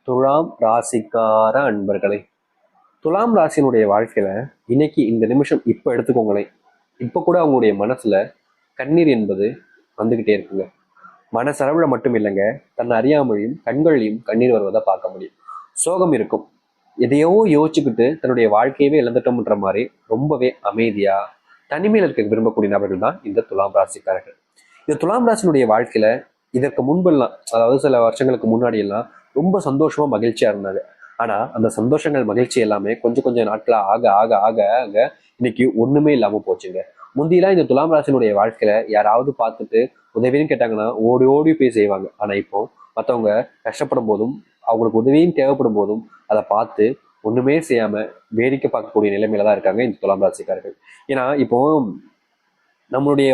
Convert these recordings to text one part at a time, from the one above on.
துலாம் ராசிக்கார அன்பர்களே, துலாம் ராசியினுடைய வாழ்க்கையில இன்னைக்கு இந்த நிமிஷம் இப்ப எடுத்துக்கோங்களேன். இப்ப கூட அவங்களுடைய மனசுல கண்ணீர் என்பது வந்துகிட்டே இருக்குங்க. மனசளவுல மட்டும் இல்லைங்க, தன்னை அறியாமலையும் கண்கள்லையும் கண்ணீர் வருவதை பார்க்க முடியும். சோகம் இருக்கும். எதையோ யோசிச்சுக்கிட்டு தன்னுடைய வாழ்க்கையவே இழந்துட்டோம்ன்ற மாதிரி ரொம்பவே அமைதியா தனிமையில் இருக்க விரும்பக்கூடிய நபர்கள் தான் இந்த துலாம் ராசிக்காரர்கள். இந்த துலாம் ராசினுடைய வாழ்க்கையில இதற்கு முன்பெல்லாம், அதாவது சில வருஷங்களுக்கு முன்னாடி எல்லாம் ரொம்ப சந்தோஷமா மகிழ்ச்சியா இருந்தாங்க. ஆனா அந்த சந்தோஷங்கள் மகிழ்ச்சி எல்லாமே கொஞ்சம் கொஞ்சம் நாட்களா ஆக ஆக ஆக ஆக இன்னைக்கு ஒண்ணுமே இல்லாம போச்சுங்க. முந்தியெல்லாம் இந்த துலாம் ராசினுடைய வாழ்க்கையில யாராவது பார்த்துட்டு உதவின்னு கேட்டாங்கன்னா ஓடி ஓடி போய் செய்வாங்க. ஆனா இப்போ மற்றவங்க கஷ்டப்படும் போதும் அவங்களுக்கு உதவியும் தேவைப்படும் போதும் அதை பார்த்து ஒண்ணுமே செய்யாம வேடிக்கை பார்க்கக்கூடிய நிலைமையில தான் இருக்காங்க இந்த துலாம் ராசிக்காரர்கள். ஏன்னா இப்போ நம்மளுடைய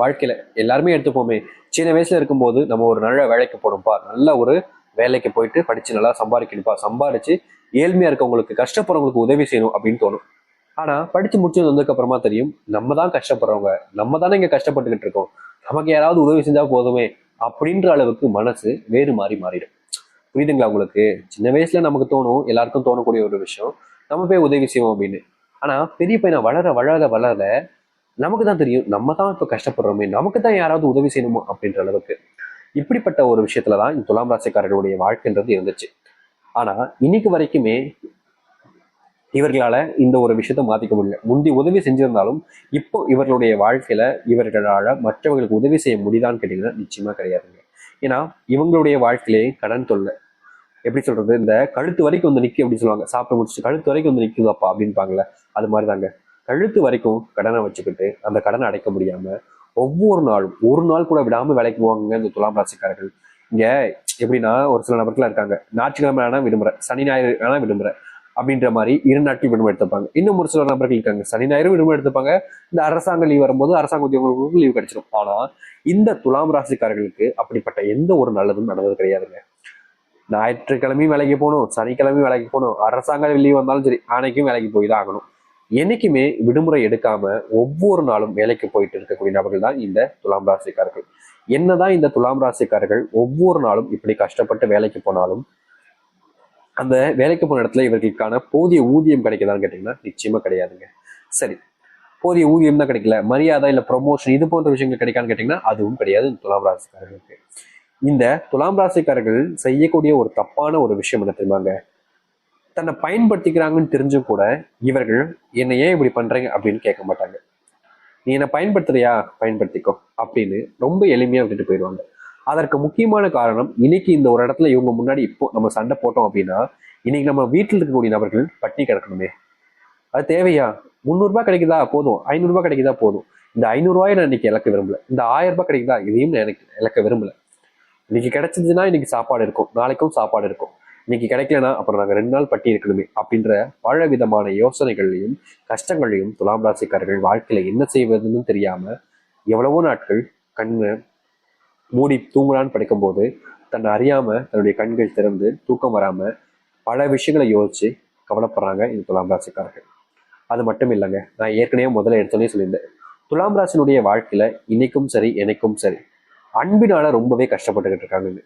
வாழ்க்கையில எல்லாருமே எடுத்துப்போமே, சின்ன வயசுல இருக்கும்போது நம்ம ஒரு நல்ல வேலைக்கு போகணும்ப்பா, நல்ல ஒரு வேலைக்கு போயிட்டு படிச்சு நல்லா சம்பாதிக்கணும்ப்பா, சம்பாதிச்சு ஏழ்மையா இருக்கவங்களுக்கு கஷ்டப்படுறவங்களுக்கு உதவி செய்யணும் அப்படின்னு தோணும். ஆனா படிச்சு முடிச்சு வந்ததுக்கு அப்புறமா தெரியும், நம்ம தான் கஷ்டப்படுறவங்க, நம்ம தானே இங்க கஷ்டப்பட்டுக்கிட்டு இருக்கோம், நமக்கு யாராவது உதவி செஞ்சா போதுமே அப்படின்ற அளவுக்கு மனசு வேறு மாறி மாறிடும். புரியுதுங்களா உங்களுக்கு? சின்ன வயசுல நமக்கு தோணும், எல்லாருக்கும் தோணக்கூடிய ஒரு விஷயம், நம்ம போய் உதவி செய்வோம் அப்படின்னு. ஆனா பெரிய பையனை வளர வளர வளர நமக்கு தான் தெரியும், நம்ம தான் இப்ப கஷ்டப்படுறோமே, நமக்கு தான் யாராவது உதவி செய்யணுமோ அப்படின்ற அளவுக்கு இப்படிப்பட்ட ஒரு விஷயத்துலதான் இந்த துலாம் ராசிக்காரர்களுடைய வாழ்க்கைன்றது இருந்துச்சு. ஆனா இன்னைக்கு வரைக்குமே இவர்களால இந்த ஒரு விஷயத்த மாத்திக்க முடியல. முந்தி உதவி செஞ்சிருந்தாலும் இப்போ இவர்களுடைய வாழ்க்கையில இவர்களால மற்றவர்களுக்கு உதவி செய்ய முடியுதான்னு கேட்டீங்கன்னா நிச்சயமா கிடையாதுங்க. ஏன்னா இவங்களுடைய வாழ்க்கையிலே கடன் தொல்லை. எப்படி சொல்றது, இந்த கழுத்து வரைக்கும் வந்து நிக்க அப்படின்னு சொல்லுவாங்க, சாப்பிட முடிச்சுட்டு கழுத்து வரைக்கும் வந்து நிக்குதாப்பா அப்படின்பாங்கல்ல, அது மாதிரிதாங்க. கழுத்து வரைக்கும் கடனை வச்சுக்கிட்டு அந்த கடனை அடைக்க முடியாம ஒவ்வொரு நாளும் ஒரு நாள் கூட விடாம வேலைக்கு போவாங்க இந்த துலாம் ராசிக்காரர்கள். இங்க எப்படின்னா, ஒரு சில நபர்களா இருக்காங்க, ஞாயிற்றுக்கிழமை ஆனா விடுமுறை, சனி ஞாயிறு ஆனா விடுமுறை அப்படின்ற மாதிரி 2 நாட்கள் விடுமுறை எடுத்துப்பாங்க. இன்னும் ஒரு சில நபர்கள் இருக்காங்க, சனி ஞாயிறு விடுமுறை எடுத்துப்பாங்க, இந்த அரசாங்க லீவ் வரும்போது அரசாங்க உத்தியோகங்களுக்கு லீவ் கிடைச்சிடும். ஆனா இந்த துலாம் ராசிக்காரர்களுக்கு அப்படிப்பட்ட எந்த ஒரு நல்லதும் நடந்தது கிடையாதுங்க. ஞாயிற்றுக்கிழமையும் வேலைக்கு போகணும், சனிக்கிழமையும் வேலைக்கு போகணும், அரசாங்க லீவ் வந்தாலும் சரி அன்னைக்கும் வேலைக்கு போய் தான் ஆகணும். என்னைக்குமே விடுமுறை எடுக்காம ஒவ்வொரு நாளும் வேலைக்கு போயிட்டு இருக்கக்கூடிய நபர்கள் தான் இந்த துலாம் ராசிக்காரர்கள். என்னதான் இந்த துலாம் ராசிக்காரர்கள் ஒவ்வொரு நாளும் இப்படி கஷ்டப்பட்டு வேலைக்கு போனாலும் அந்த வேலைக்கு போன இடத்துல இவர்களுக்கான போதிய ஊதியம் கிடைக்குதான்னு கேட்டீங்கன்னா நிச்சயமா கிடையாதுங்க. சரி, போதிய ஊதியம் தான் கிடைக்கல, மரியாதை இல்ல ப்ரொமோஷன் இது போன்ற விஷயங்கள் கிடைக்கான்னு கேட்டீங்கன்னா அதுவும் கிடையாது இந்த துலாம் ராசிக்காரர்களுக்கு. இந்த துலாம் ராசிக்காரர்கள் செய்யக்கூடிய ஒரு தப்பான ஒரு விஷயம் என்ன தெரியுமாங்க, தன்னை பயன்படுத்திக்கிறாங்கன்னு தெரிஞ்சும் கூட இவர்கள் என்னை ஏன் இப்படி பண்றீங்க அப்படின்னு கேட்க மாட்டாங்க. நீ என்ன பயன்படுத்துறியா, பயன்படுத்திக்கோ அப்படின்னு ரொம்ப எளிமையா விட்டுட்டு போயிடுவாங்க. அதற்கு முக்கியமான காரணம், இன்னைக்கு இந்த ஒரு இடத்துல இவங்க முன்னாடி இப்போ நம்ம சண்டை போட்டோம் அப்படின்னா இன்னைக்கு நம்ம வீட்டில் இருக்கக்கூடிய நபர்கள் பட்டினி கிடக்கணுமே, அது தேவையா? 300 ரூபாய் கிடைக்குதா போதும், 500 ரூபாய் கிடைக்குதா போதும், இந்த 500 ரூபாயை நான் இன்னைக்கு இழக்க விரும்பல, இந்த 1000 ரூபாய் கிடைக்குதா இதையும் நான் எனக்கு இழக்க விரும்பல. இன்னைக்கு கிடைச்சதுன்னா இன்னைக்கு சாப்பாடு இருக்கும், நாளைக்கும் சாப்பாடு இருக்கும், இன்னைக்கு கிடைக்கலனா அப்புறம் நாங்கள் 2 நாள் பட்டி இருக்கணுமே அப்படின்ற பல விதமான யோசனைகளையும் கஷ்டங்களையும் துலாம் ராசிக்காரர்கள் வாழ்க்கையில என்ன செய்வதுன்னு தெரியாம எவ்வளவோ நாட்கள் கண்ணை மூடி தூங்கலான்னு படிக்கும்போது தன்னை அறியாம தன்னுடைய கண்கள் திறந்து தூக்கம் வராம பல விஷயங்களை யோசிச்சு கவலைப்படுறாங்க இந்த துலாம் ராசிக்காரர்கள். அது மட்டும் இல்லைங்க, நான் ஏற்கனவே முதல்ல எடுத்தோன்னே சொல்லியிருந்தேன், துலாம் ராசினுடைய வாழ்க்கையில இன்னைக்கும் சரி எனக்கும் சரி அன்பினால ரொம்பவே கஷ்டப்பட்டுக்கிட்டு இருக்காங்க.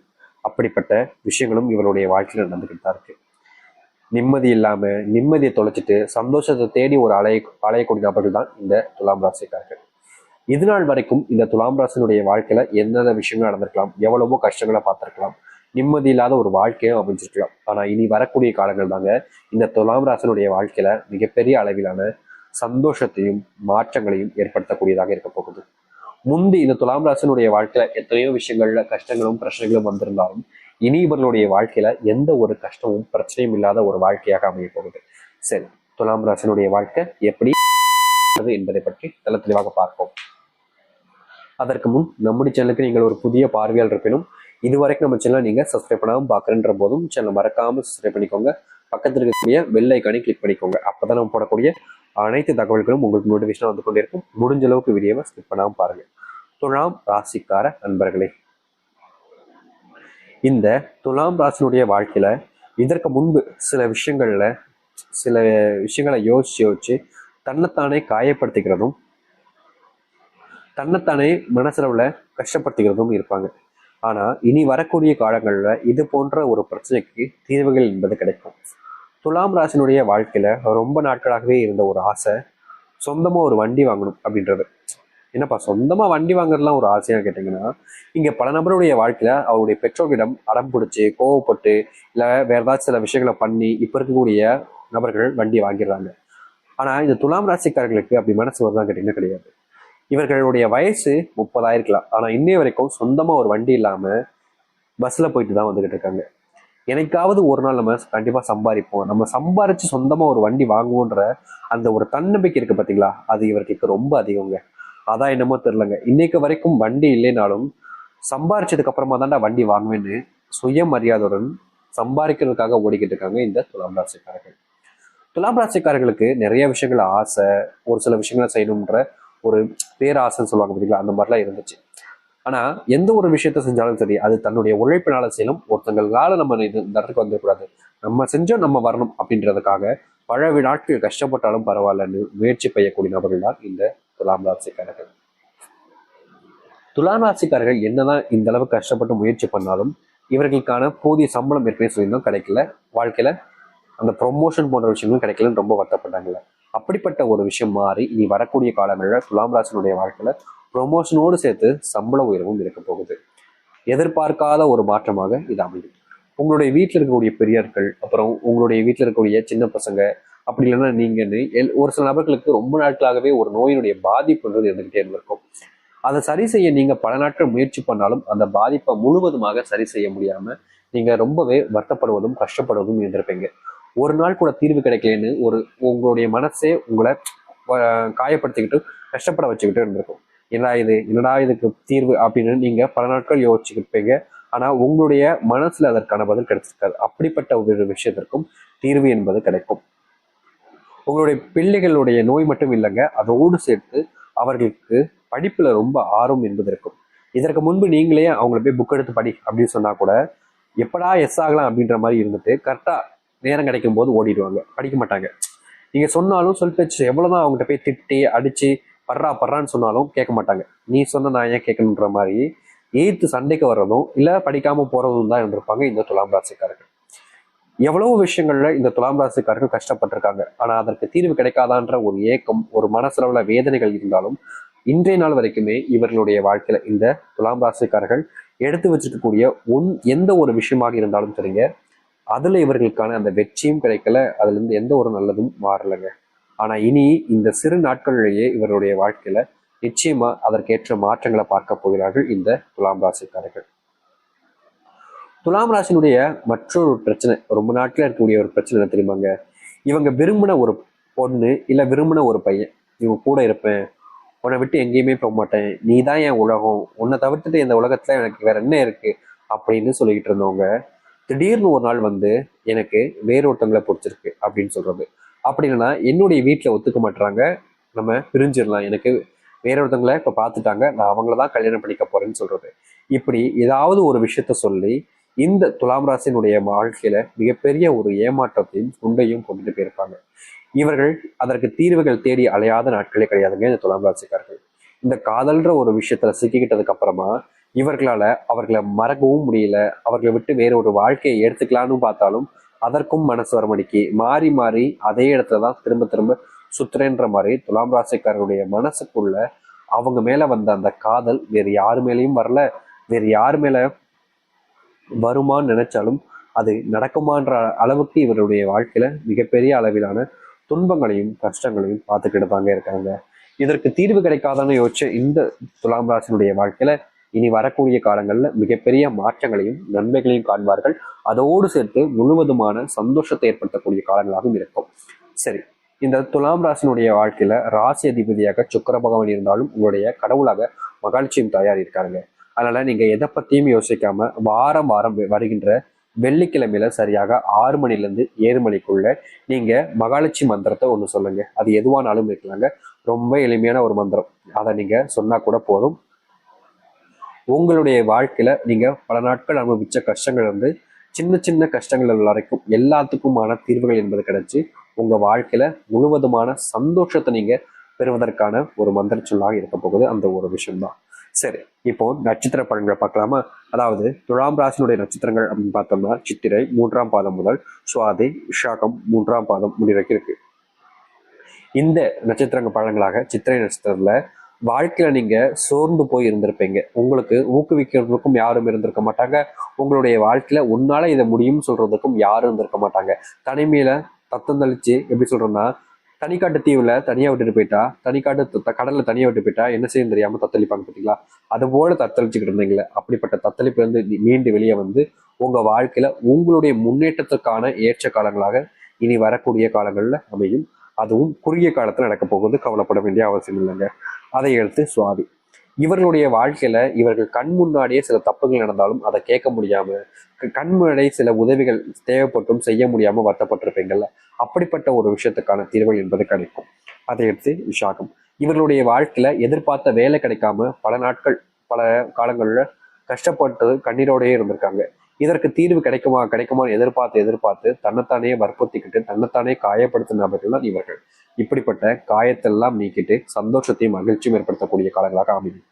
அப்படிப்பட்ட விஷயங்களும் இவருடைய வாழ்க்கையில நடந்துகிட்டு தான் இருக்கு. நிம்மதி இல்லாம நிம்மதியை தொலைச்சிட்டு சந்தோஷத்தை தேடி ஒரு அலையக்கூடிய நபர்கள் தான் இந்த துலாம் ராசிக்காரர்கள். இது நாள் வரைக்கும் இந்த துலாம் ராசினுடைய வாழ்க்கையில என்னென்ன விஷயங்கள் நடந்திருக்கலாம், எவ்வளவோ கஷ்டங்களை பார்த்திருக்கலாம், நிம்மதி இல்லாத ஒரு வாழ்க்கையும் அமைஞ்சிருக்கலாம். ஆனா இனி வரக்கூடிய காலங்கள் தாங்க இந்த துலாம் ராசினுடைய வாழ்க்கையில மிகப்பெரிய அளவிலான சந்தோஷத்தையும் மாற்றங்களையும் ஏற்படுத்தக்கூடியதாக இருக்க போகுது. முந்தி இந்த துலாம் ராசினுடைய வாழ்க்கையில எத்தனையோ விஷயங்கள்ல கஷ்டங்களும் பிரச்சனைகளும் வந்திருந்தாலும் இனி இவர்களுடைய வாழ்க்கையில எந்த ஒரு கஷ்டமும் பிரச்சனையும் இல்லாத ஒரு வாழ்க்கையாக அமைய போகுது. சரி, துலாம் ராசினுடைய வாழ்க்கை எப்படி என்பதை பற்றி நல்ல தெளிவாக பார்ப்போம். அதற்கு முன் நம்முடைய சேனலுக்கு நீங்கள் ஒரு புதிய பார்வையாளர் இருப்பினும் இதுவரைக்கும் நம்ம சேனலை நீங்க சப்ஸ்கிரைப் பண்ணாமல் பார்க்கறன்ற போதும் சேனலை மறக்காம சப்ஸ்கிரைப் பண்ணிக்கோங்க, பக்கத்தில் இருக்கக்கூடிய பெல் ஐக்கானை கிளிக் பண்ணிக்கோங்க. அப்பதான் நம்ம போடக்கூடிய அனைத்து தகவல்களும் உங்களுக்கு நோட்டிஃபிகேஷன் வந்து கொண்டே இருக்கும். முடிஞ்ச அளவுக்கு வீடியோவை ஸ்கிப் பண்ணாமல் பாருங்க. துலாம் ராசிக்கார நண்பர்களே, இந்த துலாம் ராசினுடைய வாழ்க்கையில இதற்கு முன்பு சில விஷயங்களை யோசிச்சு தன்னைத்தானே காயப்படுத்திக்கிறதும் தன்னைத்தானே மனசளவுல கஷ்டப்படுத்திக்கிறதும் இருப்பாங்க. ஆனா இனி வரக்கூடிய காலங்கள்ல இது போன்ற ஒரு பிரச்சனைக்கு தீர்வுகள் என்பது கிடைக்கும். துலாம் ராசினுடைய வாழ்க்கையில ரொம்ப நாட்களாகவே இருந்த ஒரு ஆசை, சொந்தமா ஒரு வண்டி வாங்கணும் அப்படின்றது. என்னப்பா சொந்தமா வண்டி வாங்குறதுலாம் ஒரு ஆசையா கேட்டீங்கன்னா, இங்க பல நபருடைய வாழ்க்கையில அவருடைய பெற்றோர்களிடம் அடம் பிடிச்சி கோவப்பட்டு இல்ல வேற ஏதாச்சும் சில விஷயங்களை பண்ணி இப்ப இருக்கக்கூடிய நபர்கள் வண்டி வாங்கிடுறாங்க. ஆனா இந்த துலாம் ராசிக்காரர்களுக்கு அப்படி மனசு வருதான் கேட்டீங்கன்னா கிடையாது. இவர்களுடைய வயசு 30 ஆயிருக்கலாம், ஆனா இன்னைய வரைக்கும் சொந்தமா ஒரு வண்டி இல்லாம பஸ்ல போயிட்டு தான் வந்துகிட்டு இருக்காங்க. என்னைக்காவது ஒரு நாள் நம்ம கண்டிப்பா சம்பாதிப்போம், நம்ம சம்பாரிச்சு சொந்தமா ஒரு வண்டி வாங்குவோன்ற அந்த ஒரு தன்னம்பிக்கை இருக்கு பாத்தீங்களா, அது இவர்களுக்கு ரொம்ப அதிகங்க. அதான் என்னமோ தெரியலங்க, இன்னைக்கு வரைக்கும் வண்டி இல்லைனாலும் சம்பாரிச்சதுக்கு அப்புறமா தான்டா வண்டி வாங்குவேன்னு சுயமரியாதையுடன் சம்பாதிக்கிறதுக்காக ஓடிக்கிட்டு இருக்காங்க இந்த துலாம் ராசிக்காரர்கள். துலாம் ராசிக்காரர்களுக்கு நிறைய விஷயங்கள் ஆசை, ஒரு சில விஷயங்களை செய்யணுன்ற ஒரு பேராசைன்னு சொல்லுவாங்க பார்த்தீங்களா, அந்த மாதிரிலாம் இருந்துச்சு. ஆனா எந்த ஒரு விஷயத்த செஞ்சாலும் சரி அது தன்னுடைய உழைப்பினால செய்யணும். ஒருத்தங்களால நம்ம இந்த இடத்துக்கு வந்துடக்கூடாது, நம்ம செஞ்சோம் நம்ம வரணும் அப்படின்றதுக்காக பல நாட்கள் கஷ்டப்பட்டாலும் பரவாயில்லன்னு முயற்சி செய்யக்கூடிய நபர்கள் தான் இந்த துலாம் ராசிக்காரர்கள். துலாம் ராசிக்காரர்கள் என்னதான் இந்த அளவுக்கு கஷ்டப்பட்டு முயற்சி பண்ணாலும் இவர்களுக்கான போதிய சம்பளம் ஏற்கனவே சொல்லியிருந்தோம் கிடைக்கல, வாழ்க்கையில அந்த ப்ரொமோஷன் போன்ற விஷயங்களும் கிடைக்கலன்னு ரொம்ப வருத்தப்பட்டாங்கல்ல. அப்படிப்பட்ட ஒரு விஷயம் மாறி இனி வரக்கூடிய காலங்களில் துலாம் ராசினுடைய வாழ்க்கையில ப்ரொமோஷனோடு சேர்த்து சம்பள உயர்வும் இருக்க போகுது. எதிர்பார்க்காத ஒரு மாற்றமாக இது அமையும். உங்களுடைய வீட்டில் இருக்கக்கூடிய பெரியார்கள், அப்புறம் உங்களுடைய வீட்டில் இருக்கக்கூடிய சின்ன பசங்க, அப்படி இல்லைன்னா நீங்கன்னு ஒரு சில நபர்களுக்கு ரொம்ப நாட்களாகவே ஒரு நோயினுடைய பாதிப்புன்றது இருந்துகிட்டே இருந்திருக்கும். அதை சரி செய்ய நீங்க பல நாட்கள் முயற்சி பண்ணாலும் அந்த பாதிப்பை முழுவதுமாக சரி செய்ய முடியாம நீங்க ரொம்பவே வருத்தப்படுவதும் கஷ்டப்படுவதும் இருந்திருப்பீங்க. ஒரு நாள் கூட தீர்வு கிடைக்கலன்னு உங்களுடைய மனசே உங்களை காயப்படுத்திக்கிட்டு கஷ்டப்பட வச்சுக்கிட்டு இருந்திருக்கும். என்னடா இதுக்கு தீர்வு அப்படின்னு நீங்க பல நாட்கள் யோசிச்சுக்கிருப்பீங்க. ஆனா உங்களுடைய மனசுல அதற்கான பதில் கிடைச்சிருக்காது. அப்படிப்பட்ட ஒரு விஷயத்திற்கும் தீர்வு என்பது கிடைக்கும். உங்களுடைய பிள்ளைகளுடைய நோய் மட்டும் இல்லைங்க, அதோடு சேர்த்து அவர்களுக்கு படிப்புல ரொம்ப ஆர்வம் என்பது இருக்கும். இதற்கு முன்பு நீங்களே அவங்கள போய் புக் எடுத்து படி அப்படின்னு சொன்னா கூட எப்படா எஸ் ஆகலாம் அப்படின்ற மாதிரி இருந்துட்டு கரெக்டா நேரம் கிடைக்கும் போது ஓடிடுவாங்க, படிக்க மாட்டாங்க. நீங்க சொன்னாலும் சொல் பேச்சு எவ்வளவுதான் அவங்ககிட்ட போய் திட்டி அடிச்சு பர்றான்னு சொன்னாலும் கேட்க மாட்டாங்க. நீ சொன்ன நான் ஏன் கேட்கணுன்ற மாதிரி எய்த்து சண்டைக்கு வர்றதும் இல்ல படிக்காம போறதும் தான் இருந்திருப்பாங்க இந்த துலாம் ராசிக்காரர்கள். எவ்வளவு விஷயங்கள்ல இந்த துலாம் ராசிக்காரர்கள் கஷ்டப்பட்டிருக்காங்க. ஆனா அதற்கு தீர்வு கிடைக்காதான்ற ஒரு ஏக்கம், ஒரு மனசளவுல வேதனைகள் இருந்தாலும் இன்றைய நாள் வரைக்குமே இவர்களுடைய வாழ்க்கையில இந்த துலாம் ராசிக்காரர்கள் எடுத்து வச்சிருக்கக்கூடிய எந்த ஒரு விஷயமாக இருந்தாலும் சரிங்க, அதுல இவர்களுக்கான அந்த வெற்றியும் கிடைக்கல, அதுல இருந்து எந்த ஒரு நல்லதும் மாறலைங்க. ஆனா இனி இந்த சிறு நாட்களிலேயே இவருடைய வாழ்க்கையில நிச்சயமா அதற்கேற்ற மாற்றங்களை பார்க்க போகிறார்கள் இந்த துலாம் ராசிக்காரர்கள். துலாம் ராசினுடைய மற்றொரு பிரச்சனை, ரொம்ப நாட்கள இருக்கக்கூடிய ஒரு பிரச்சனை என்ன தெரியுமாங்க, இவங்க விரும்பின ஒரு பொண்ணு இல்ல விரும்பின ஒரு பையன், இவங்க கூட இருப்பேன், உன்னை விட்டு எங்கேயுமே போக மாட்டேன், நீ தான் என் உலகம், உன்னை தவிர்த்துட்டு இந்த உலகத்துல எனக்கு வேற என்ன இருக்கு அப்படின்னு சொல்லிக்கிட்டு இருந்தவங்க திடீர்னு ஒரு நாள் வந்து எனக்கு வேறொருத்தவங்களை பிடிச்சிருக்கு அப்படின்னு சொல்றது. அப்படி இல்லைன்னா என்னுடைய வீட்டில் ஒத்துக்க மாட்டுறாங்க, நம்ம பிரிஞ்சிடலாம், எனக்கு வேறொருத்தவங்களை இப்போ பார்த்துட்டாங்க, நான் அவங்களதான் கல்யாணம் பண்ணிக்க போறேன்னு சொல்றது. இப்படி ஏதாவது ஒரு விஷயத்த சொல்லி இந்த துலாம் ராசினுடைய வாழ்க்கையில மிகப்பெரிய ஒரு ஏமாற்றத்தையும் குண்டையும் கொண்டுட்டு போயிருப்பாங்க. இவர்கள் அதற்கு தீர்வுகள் தேடி அலையாத நாட்களே கிடையாதுங்க இந்த துலாம் ராசிக்காரர்கள். இந்த காதல்ன்ற ஒரு விஷயத்துல சிக்கிக்கிட்டதுக்கு அப்புறமா இவர்களால அவர்களை மறக்கவும் முடியல, அவர்களை விட்டு வேற ஒரு வாழ்க்கையை எடுத்துக்கலான்னு பார்த்தாலும் அதற்கும் மனசு வரமடிக்கி மாறி மாறி அதே இடத்துலதான் திரும்ப திரும்ப சுத்துறேன்ற மாதிரி துலாம் ராசிக்காரருடைய மனசுக்குள்ள அவங்க மேல வந்த அந்த காதல் வேறு யாரு மேலேயும் வரல, வேறு யாரு மேல வருமான்னு நினைச்சாலும் அது நடக்குமான்ற அளவுக்கு இவருடைய வாழ்க்கையில மிகப்பெரிய அளவிலான துன்பங்களையும் கஷ்டங்களையும் பார்த்துக்கிட்டு தாங்க இருக்காங்க. இதற்கு தீர்வு கிடைக்காதான்னு யோசிச்ச இந்த துலாம் ராசினுடைய வாழ்க்கையில இனி வரக்கூடிய காலங்கள்ல மிகப்பெரிய மாற்றங்களையும் நன்மைகளையும் காண்பார்கள். அதோடு சேர்த்து முழுவதுமான சந்தோஷத்தை ஏற்படுத்தக்கூடிய காலங்களாகவும் இருக்கும். சரி, இந்த துலாம் ராசினுடைய வாழ்க்கையில ராசி அதிபதியாக சுக்கிர பகவான் இருந்தாலும் உங்களுடைய கடவுளாக மகாலட்சுமி தாயார் இருக்காருங்க. அதனால நீங்க எதை பத்தியும் யோசிக்காம வாரம் வாரம் வருகின்ற வெள்ளிக்கிழமையில சரியாக 6 மணிலேருந்து 7 மணிக்குள்ள நீங்க மகாலட்சுமி மந்திரத்தை ஒன்று சொல்லுங்க. அது எதுவானாலும் இருக்கலாங்க, ரொம்ப எளிமையான ஒரு மந்திரம். அதை நீங்க சொன்னா கூட போதும். உங்களுடைய வாழ்க்கையில நீங்க பல நாட்கள் அனுபவிச்ச கஷ்டங்கள் வந்து சின்ன சின்ன கஷ்டங்கள் வரைக்கும் எல்லாத்துக்குமான தீர்வுகள் என்பது கிடைச்சி உங்க வாழ்க்கையில முழுவதுமான சந்தோஷத்தை நீங்க பெறுவதற்கான ஒரு மந்திர சொல்லாக இருக்க போகுது அந்த ஒரு விஷயம்தான். சரி, இப்போ நட்சத்திர பலன்களை பார்க்கலாமா? அதாவது துலாம் ராசினுடைய நட்சத்திரங்கள் அப்படின்னு பார்த்தோம்னா சித்திரை 3ஆம் பாதம் முதல் சுவாதி விஷாகம் 3ஆம் பாதம் முடிவரைக்கும் இருக்கு. இந்த நட்சத்திரங்கள் பலன்களாக சித்திரை நட்சத்திரத்துல வாழ்க்கையில நீங்க சோர்ந்து போய் இருந்திருப்பீங்க. உங்களுக்கு ஊக்குவிக்கிறதுக்கும் யாரும் இருந்திருக்க மாட்டாங்க. உங்களுடைய வாழ்க்கையில உன்னால இதை முடியும்னு சொல்றதுக்கும் யாரும் இருந்திருக்க மாட்டாங்க. தனிமையில தத்தந்தளிச்சு எப்படி சொல்றோம்னா, தனிக்காட்டு தீவுல தனியா விட்டுட்டு போயிட்டா, தனிக்காட்டு கடல்ல தனியா விட்டு போயிட்டா என்ன செய்யும் தெரியாம தத்தளிப்பாங்க பார்த்தீங்களா? அது போல தத்தளிச்சுக்கிட்டு இருந்தீங்களே, அப்படிப்பட்ட தத்தளிப்புல இருந்து மீண்டு வெளியே வந்து உங்க வாழ்க்கையில உங்களுடைய முன்னேற்றத்துக்கான ஏற்ற காலங்களாக இனி வரக்கூடிய காலங்கள்ல அமையும். அதுவும் குறுகிய காலத்துல நடக்க போகுது, கவலைப்பட வேண்டிய அவசியம் இல்லைங்க. அதை எடுத்து சுவாதி இவர்களுடைய வாழ்க்கையில இவர்கள் கண் முன்னாடியே சில தப்புகள் நடந்தாலும் அதை கேட்க முடியாம, கண் முன்னாடியே சில உதவிகள் தேவைப்பட்டும் செய்ய முடியாம வருத்தப்பட்டிருப்பீங்கள்ல, அப்படிப்பட்ட ஒரு விஷயத்துக்கான தீர்வுகள் என்பது கிடைக்கும். அதை எடுத்து விஷாகம் இவர்களுடைய வாழ்க்கையில எதிர்பார்த்த வேலை கிடைக்காம பல நாட்கள் பல காலங்கள்ல கஷ்டப்பட்டு கண்ணீரோடையே இருந்திருக்காங்க. இதற்கு தீர்வு கிடைக்குமா கிடைக்குமான்னு எதிர்பார்த்து எதிர்பார்த்து தன்னைத்தானே வற்புறுத்திக்கிட்டு தன்னைத்தானே காயப்படுத்தும் நபர்கள் தான் இவர்கள். இப்படிப்பட்ட காயத்தெல்லாம் நீக்கிட்டு சந்தோஷத்தையும் மகிழ்ச்சியும் ஏற்படுத்தக்கூடிய காலங்களாக அமையும்.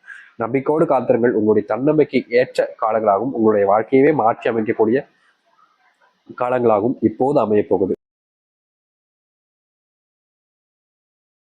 நம்பிக்கையோடு காத்திருங்கள். உங்களுடைய தன்னம்பிக்கை ஏற்ற காலங்களாகவும் உங்களுடைய வாழ்க்கையவே மாற்றி அமைக்கக்கூடிய காலங்களாகவும் இப்போது அமைய போகுது.